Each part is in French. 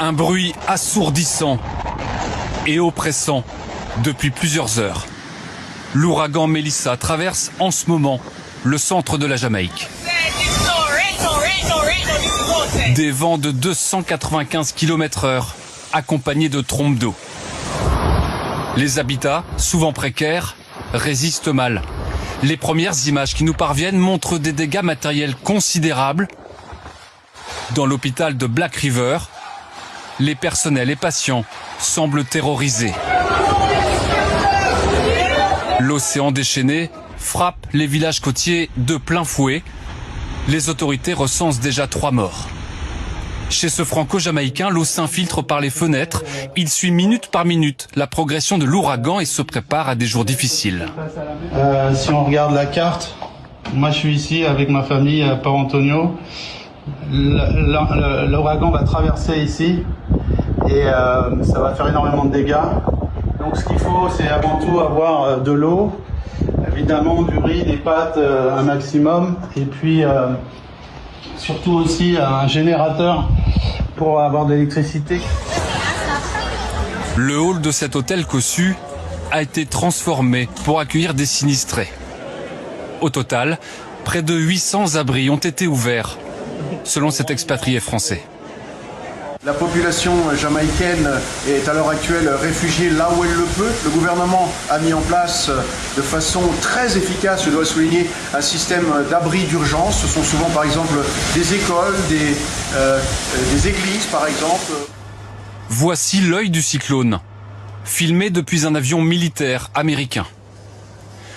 Un bruit assourdissant et oppressant depuis plusieurs heures. L'ouragan Melissa traverse en ce moment le centre de la Jamaïque. Des vents de 295 km/h accompagnés de trompes d'eau. Les habitats, souvent précaires, résistent mal. Les premières images qui nous parviennent montrent des dégâts matériels considérables. Dans l'hôpital de Black River, les personnels et patients semblent terrorisés. L'océan déchaîné frappe les villages côtiers de plein fouet. Les autorités recensent déjà 3 morts. Chez ce franco-jamaïcain, l'eau s'infiltre par les fenêtres. Il suit minute par minute la progression de l'ouragan et se prépare à des jours difficiles. Si on regarde la carte, moi je suis ici avec ma famille à Port Antonio. L'ouragan va traverser ici et ça va faire énormément de dégâts. Donc ce qu'il faut, c'est avant tout avoir de l'eau, évidemment du riz, des pâtes, un maximum, et puis surtout aussi un générateur pour avoir de l'électricité. Le hall de cet hôtel cossu a été transformé pour accueillir des sinistrés. Au total, près de 800 abris ont été ouverts, selon cet expatrié français. La population jamaïcaine est à l'heure actuelle réfugiée là où elle le peut. Le gouvernement a mis en place de façon très efficace, je dois souligner, un système d'abris d'urgence. Ce sont souvent par exemple des écoles, des églises par exemple. Voici l'œil du cyclone, filmé depuis un avion militaire américain.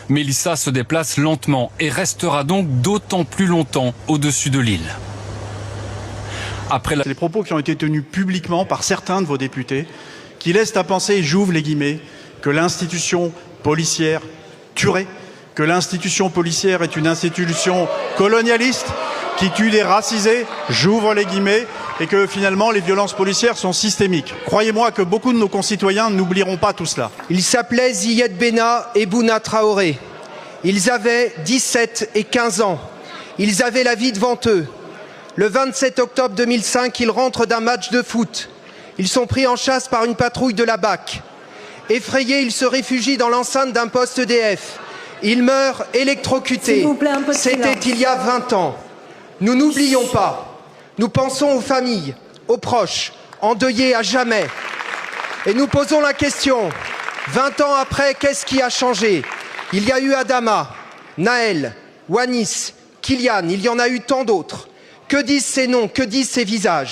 Melissa se déplace lentement et restera donc d'autant plus longtemps au-dessus de l'île. C'est les propos qui ont été tenus publiquement par certains de vos députés qui laissent à penser, et j'ouvre les guillemets, que l'institution policière tuerait, que l'institution policière est une institution colonialiste qui tue des racisés, j'ouvre les guillemets, et que finalement les violences policières sont systémiques. Croyez-moi que beaucoup de nos concitoyens n'oublieront pas tout cela. Ils s'appelaient Ziyed Benna et Bouna Traoré. Ils avaient 17 et 15 ans. Ils avaient la vie devant eux. Le 27 octobre 2005, ils rentrent d'un match de foot. Ils sont pris en chasse par une patrouille de la BAC. Effrayés, ils se réfugient dans l'enceinte d'un poste EDF. Ils meurent électrocutés. C'était il y a 20 ans. Nous n'oublions pas. Nous pensons aux familles, aux proches, endeuillés à jamais. Et nous posons la question, 20 ans après, qu'est-ce qui a changé? Il y a eu Adama, Naël, Wanis, Kylian, il y en a eu tant d'autres. Que disent ces noms? Que disent ces visages?